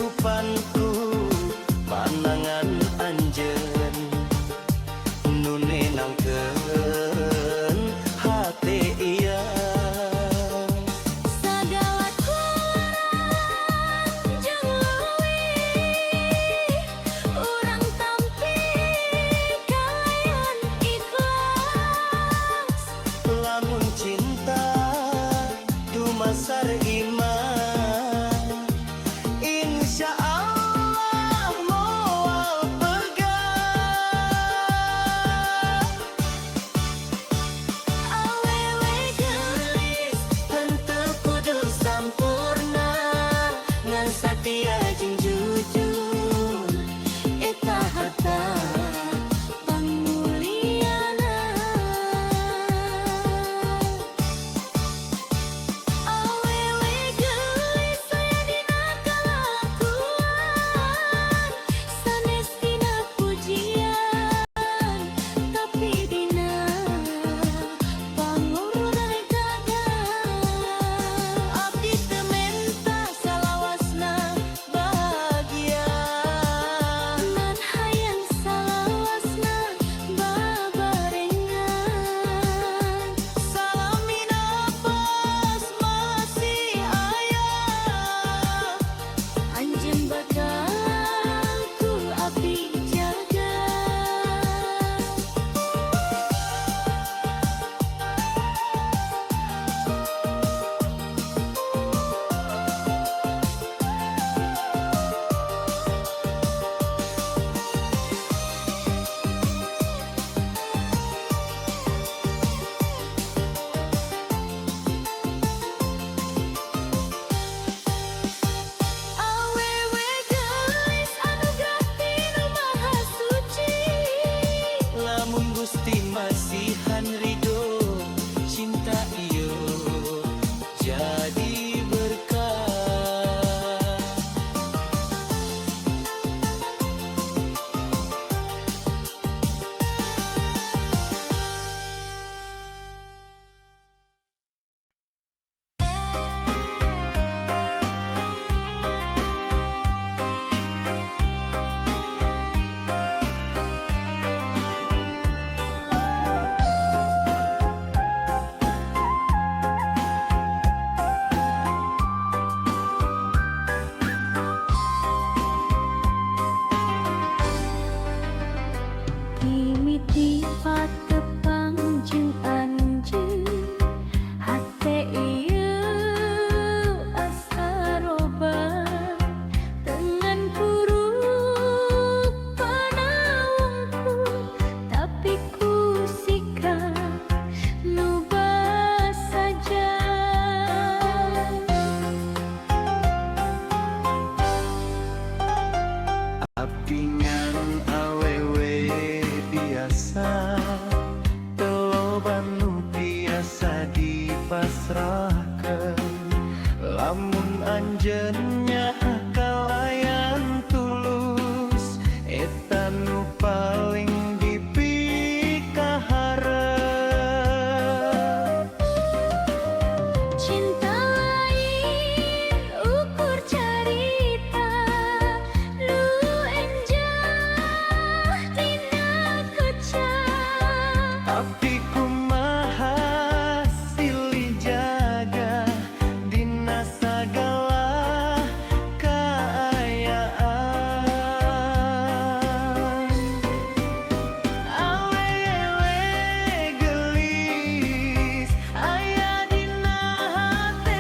cakupanku panangan anjeun nune nangkeun hate iya Sagala kuaran jeung leuwih urang tampi kalayan ikhlas lamun cinta dumasar iman insya Allah moal pegang awewe geulis henteu kudu sampurna ngan satia jeung jujur eta harta panguliana awewe geulis saya dina kalakuan sanes dina pujian tapi dina pangurutan gagal abdi teu menta salawasna bahagia nan hayang salawasna babarengan salami nafas masih aya anjeun bakal ku abdi jaga awewe geulis anugerah tinu maha suci lamun Gusti masihan ridho cinta ieu jadi berkah mimiti patepang jeung anjeun hate ieu asa roban dengan puruk panaungku tapi ku sikap nu saja abdi ngan awewe biasa teloban nu biasa dipasrahkeun lamun anjeunnya kalayan tulus eta nu paling dipikaharep cinta lain ukur carita nu enjah dina kecap abdi kumaha silih jaga dina sagala kaayaan awewe geulis aya dina hate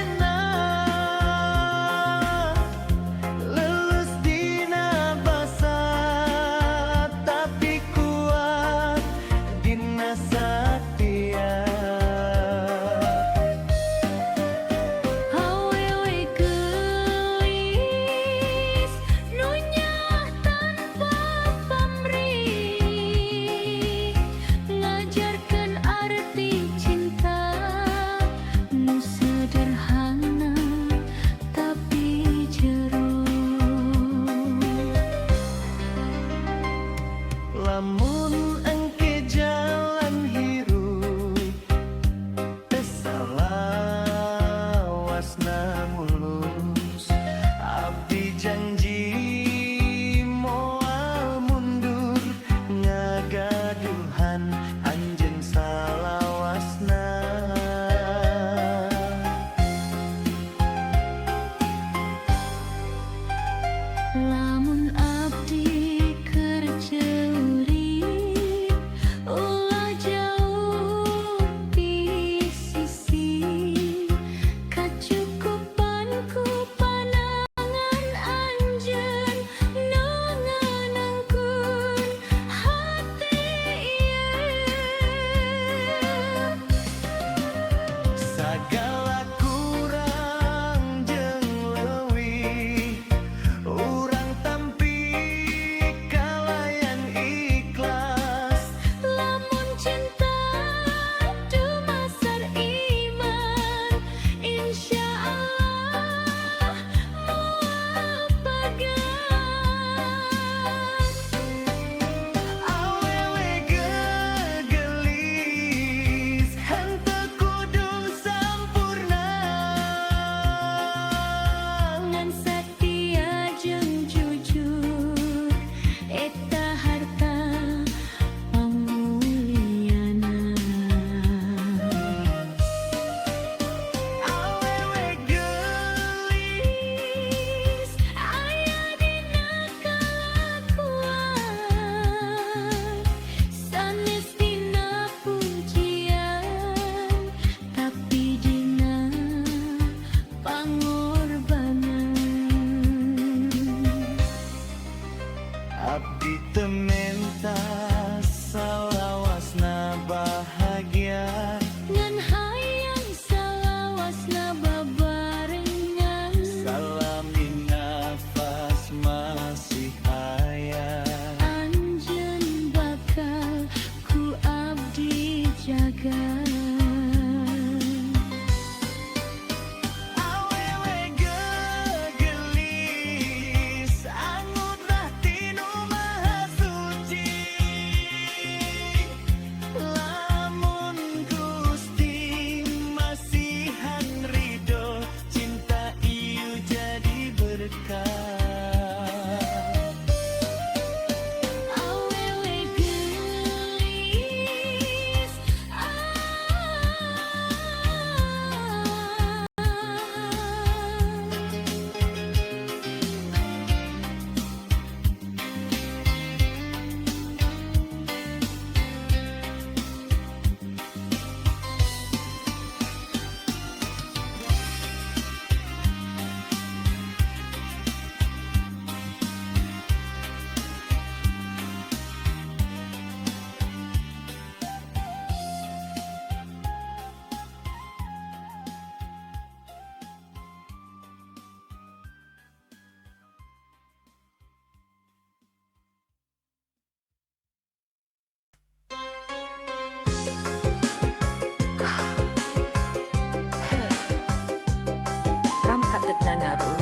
sakit na ngaruh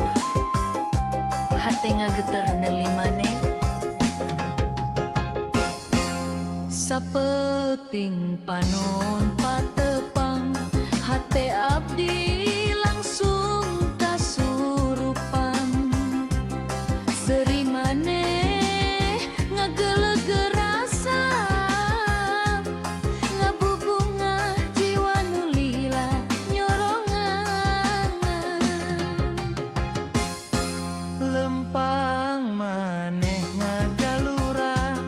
hati ngageter nelimane sapeting panon patepang hati abdi langsung kasurupan serimane ngagelegger rasa ngabubunga jiwa nulila nyorongan Lempang maneh ngagalura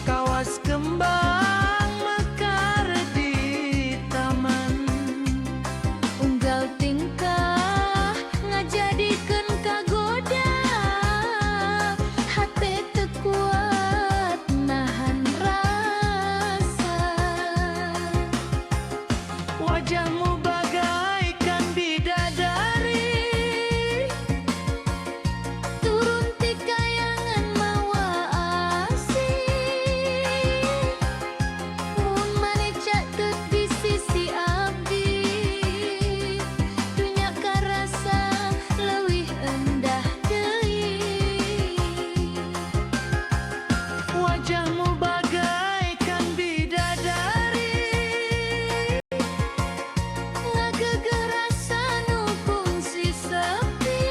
kawas kembang mekar di taman unggal tingkah ngajadikeun kagoda hate teu kuat nahan rasa wajahmu bagaikan bidadari turun ti kayangan mawa asih mun maneh catet di sisi abdi dunya karasa leuwih endah deui wajahmu bagaikan bidadari ngageger rasa nu fungsi sepi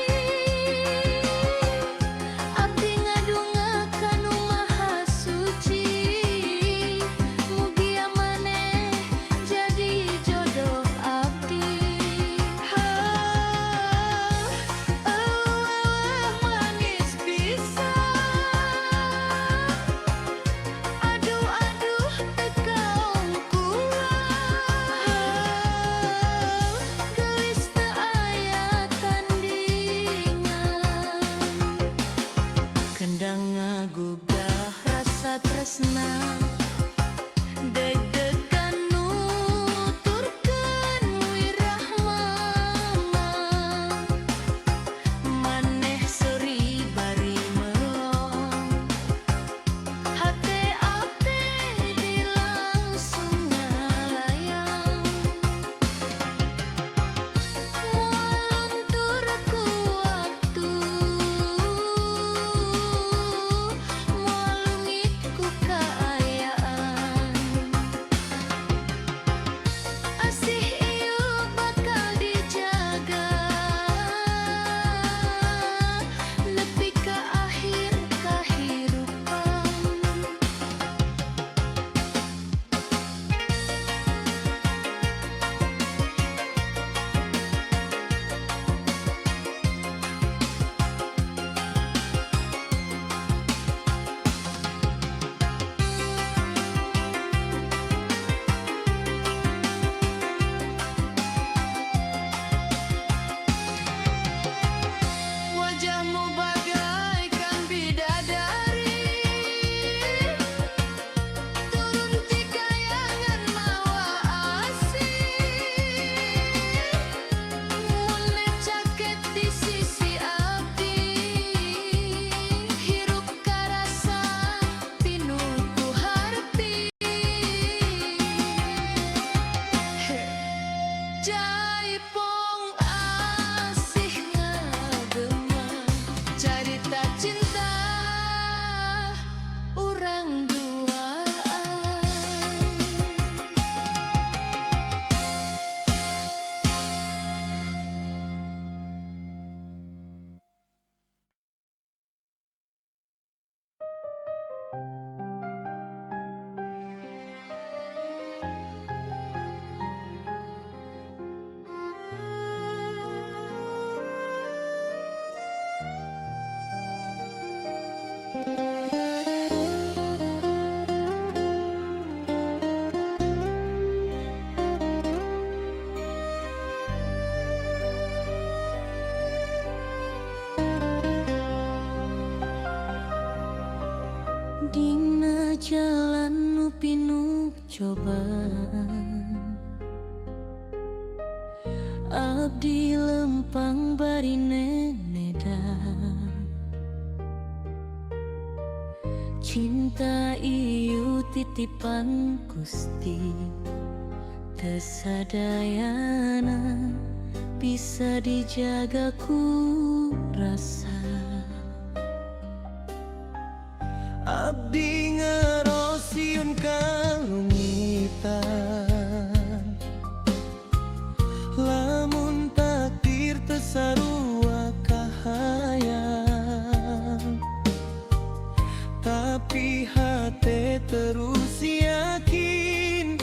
abdi ngadungakan nu maha suci mugia maneh jadi jodoh abdi manis pisan aduh aduh tekaung kulang geus teu aya tandingan kendang ngagugah rasa tresna deg-degan nuturkeun wirah mamang maneh seuri bari melong hate abdi dilangsung ngalayang moal luntur ku waktu moal lungit ku kaayaan asih ieu bakal dijaga nepi ka akhir kahirupan wajahmu bagaikan bidadari turun ti kayangan mawa asih mun caket di sisi abdi hirup karasa pinuh ku harti jaipong asih ngagema carita cinta urang duaan dina jalan nu pinuh cobaan abdi lempang bari nenedan cinta ieu titipan Gusti teu sadayana bisa dijaga ku rasa. Abdi ngerosiun kalungitan, lamun takdir tesarua kahayang, tapi hati terus yakin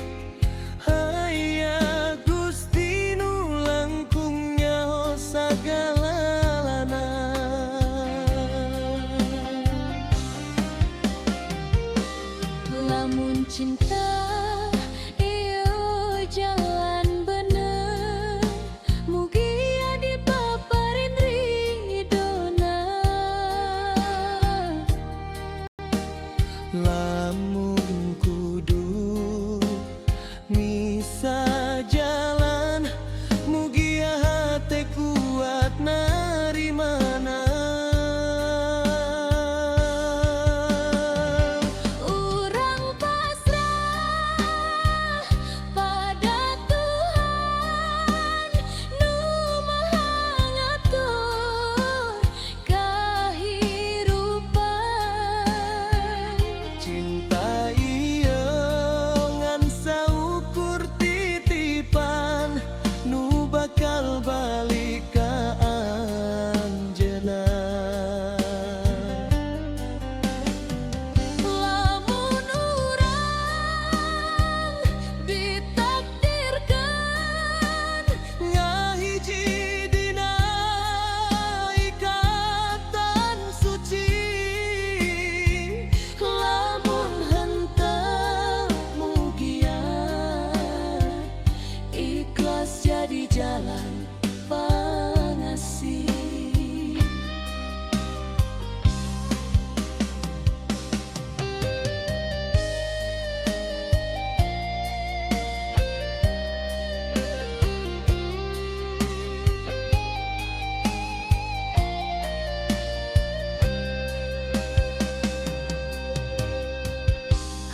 hayang Gusti nu langkung nyaho sagalana. Lamun cinta iyo jalan bener, mugi adi paparin ridona. Lamun kudu misa jalan, mugi hati kuat narimana. Urang pasrah pada Tuhan nu maha ngatur kahirupan. Cinta iyo ngan saukur titipan, nu bakal balik ka anjeunna. Lamun urang ditakdirkan Ngahiji dina ikatan suci, lamun henteu mugia ikhlas jadi jalan pangasih.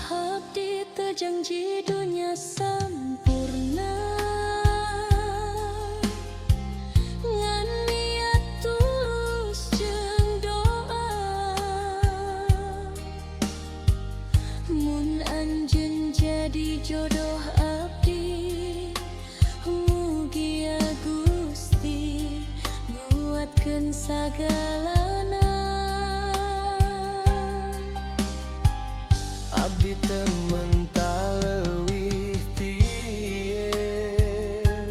Abdi teu janji dunia sampurna, ngan niat tulus jeung doa. Mun anjeun jadi jodoh abdi, mugia Gusti nguatkeun sagalana. abdi teu mental leuwih tieun,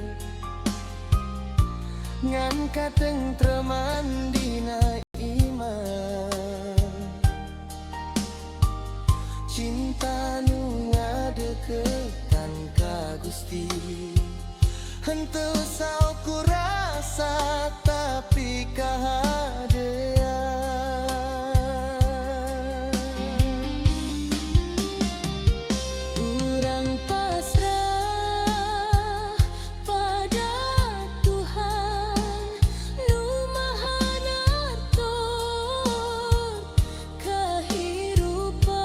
ngan katentreman dina iman. Cinta nu ngadeukeutan ka Gusti, henteu saukur rasa tapi kahadean. Urang pasrah pada Tuhan nu maha ngatur kahirupan.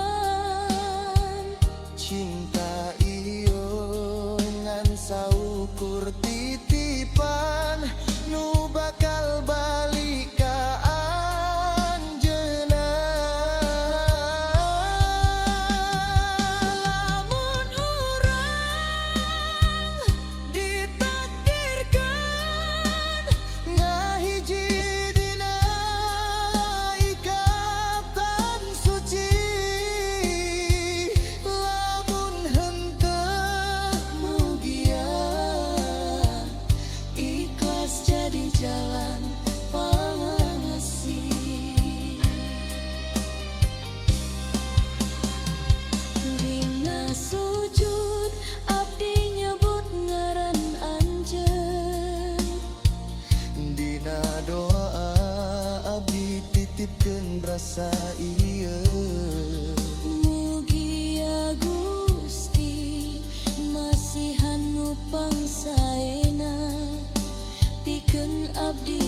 Cinta iyo ngan saukur titipan, nu bakal balik ka anjeunna. Lamun urang ditakdirkan ngahiji dina ikatan suci, lamun henteu mugia Ikhlas jadi jalan pangasih. Dina sujud abdi nyebut ngaran anjeun, dina doa abdi titipkeun rasa ieu. mugia Gusti masihan nu pangsaena pikeun abdi